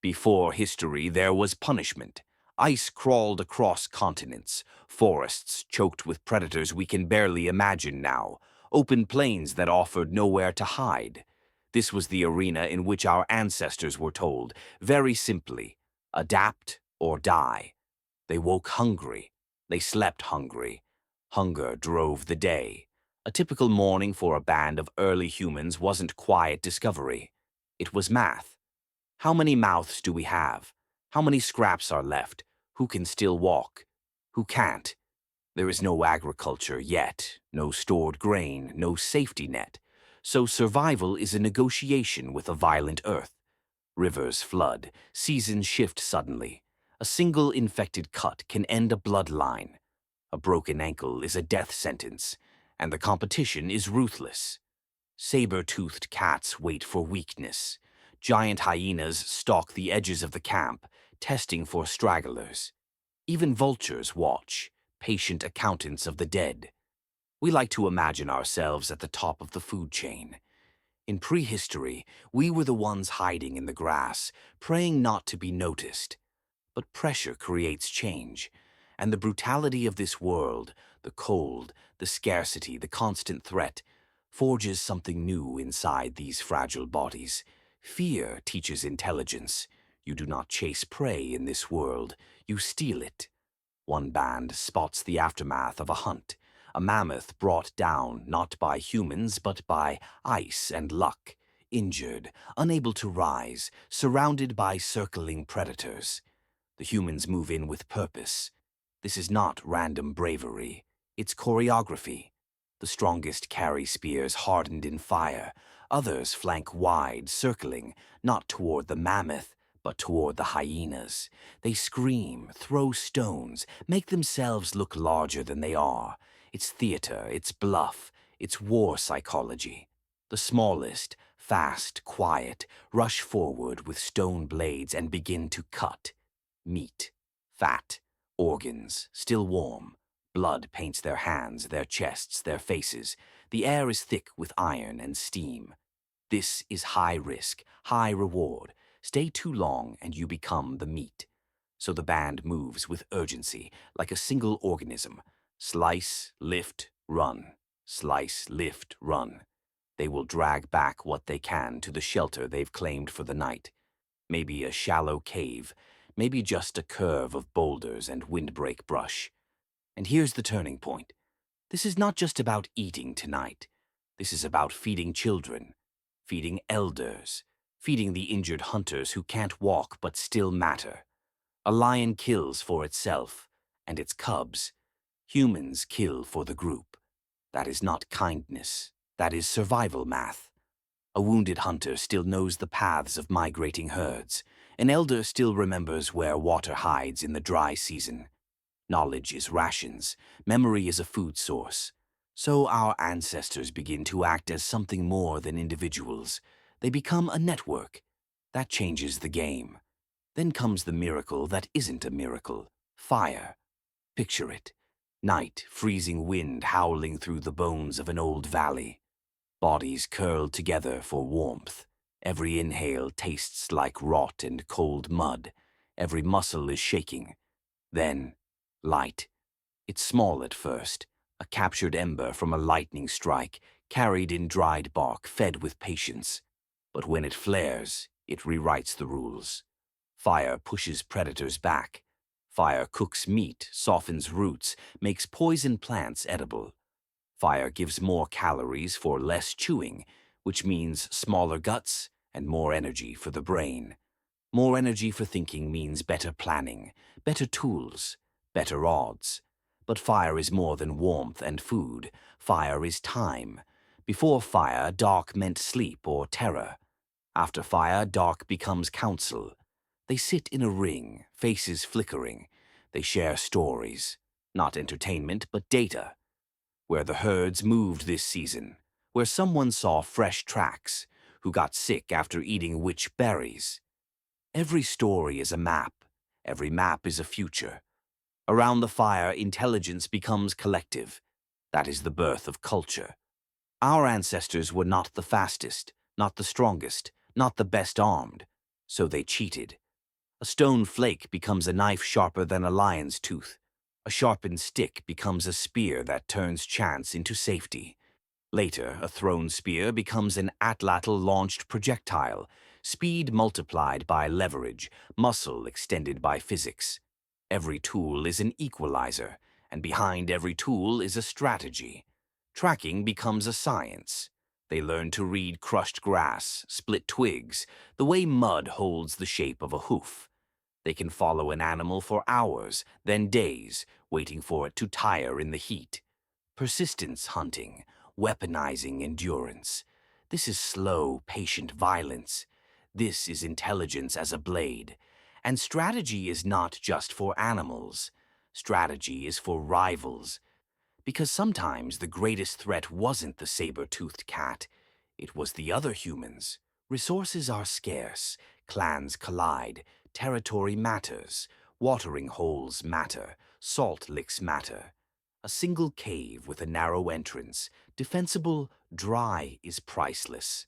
Before history, there was punishment. Ice crawled across continents, forests choked with predators we can barely imagine now, open plains that offered nowhere to hide. This was the arena in which our ancestors were told, very simply, adapt or die. They woke hungry. They slept hungry. Hunger drove the day. A typical morning for a band of early humans wasn't quiet discovery. It was math. How many mouths do we have? How many scraps are left? Who can still walk? Who can't? There is no agriculture yet, no stored grain, no safety net. So survival is a negotiation with a violent earth. Rivers flood, seasons shift suddenly. A single infected cut can end a bloodline. A broken ankle is a death sentence, and the competition is ruthless. Saber-toothed cats wait for weakness. Giant hyenas stalk the edges of the camp, testing for stragglers. Even vultures watch, patient accountants of the dead. We like to imagine ourselves at the top of the food chain. In prehistory, we were the ones hiding in the grass, praying not to be noticed. But pressure creates change, and the brutality of this world, the cold, the scarcity, the constant threat, forges something new inside these fragile bodies. Fear teaches intelligence. You do not chase prey in this world, you steal it. One band spots the aftermath of a hunt, a mammoth brought down not by humans but by ice and luck, injured, unable to rise, surrounded by circling predators. The humans move in with purpose. This is not random bravery, it's choreography. The strongest carry spears hardened in fire. Others flank wide, circling, not toward the mammoth, but toward the hyenas. They scream, throw stones, make themselves look larger than they are. It's theater, it's bluff, it's war psychology. The smallest, fast, quiet, rush forward with stone blades and begin to cut. Meat, fat, organs, still warm. Blood paints their hands, their chests, their faces. The air is thick with iron and steam. This is high risk, high reward. Stay too long and you become the meat. So the band moves with urgency, like a single organism. Slice, lift, run. Slice, lift, run. They will drag back what they can to the shelter they've claimed for the night. Maybe a shallow cave, maybe just a curve of boulders and windbreak brush. And here's the turning point. This is not just about eating tonight. This is about feeding children, feeding elders, feeding the injured hunters who can't walk but still matter. A lion kills for itself and its cubs. Humans kill for the group. That is not kindness. That is survival math. A wounded hunter still knows the paths of migrating herds. An elder still remembers where water hides in the dry season. Knowledge is rations. Memory is a food source. So our ancestors begin to act as something more than individuals. They become a network. That changes the game. Then comes the miracle that isn't a miracle. Fire. Picture it. Night, freezing wind howling through the bones of an old valley. Bodies curled together for warmth. Every inhale tastes like rot and cold mud. Every muscle is shaking. Then, light. It's small at first, a captured ember from a lightning strike, carried in dried bark, fed with patience. But when it flares, it rewrites the rules. Fire pushes predators back. Fire cooks meat, softens roots, makes poison plants edible. Fire gives more calories for less chewing, which means smaller guts and more energy for the brain. More energy for thinking means better planning, better tools, better odds. But fire is more than warmth and food. Fire is time. Before fire, dark meant sleep or terror. After fire, dark becomes counsel. They sit in a ring, faces flickering. They share stories, not entertainment, but data. Where the herds moved this season, where someone saw fresh tracks, who got sick after eating which berries. Every story is a map. Every map is a future. Around the fire, intelligence becomes collective. That is the birth of culture. Our ancestors were not the fastest, not the strongest, not the best armed. So they cheated. A stone flake becomes a knife sharper than a lion's tooth. A sharpened stick becomes a spear that turns chance into safety. Later, a thrown spear becomes an atlatl-launched projectile, speed multiplied by leverage, muscle extended by physics. Every tool is an equalizer, and behind every tool is a strategy. Tracking becomes a science. They learn to read crushed grass, split twigs, the way mud holds the shape of a hoof. They can follow an animal for hours, then days, waiting for it to tire in the heat. Persistence hunting, weaponizing endurance. This is slow, patient violence. This is intelligence as a blade. And strategy is not just for animals. Strategy is for rivals. Because sometimes the greatest threat wasn't the saber-toothed cat. It was the other humans. Resources are scarce. Clans collide. Territory matters. Watering holes matter. Salt licks matter. A single cave with a narrow entrance, defensible, dry, is priceless.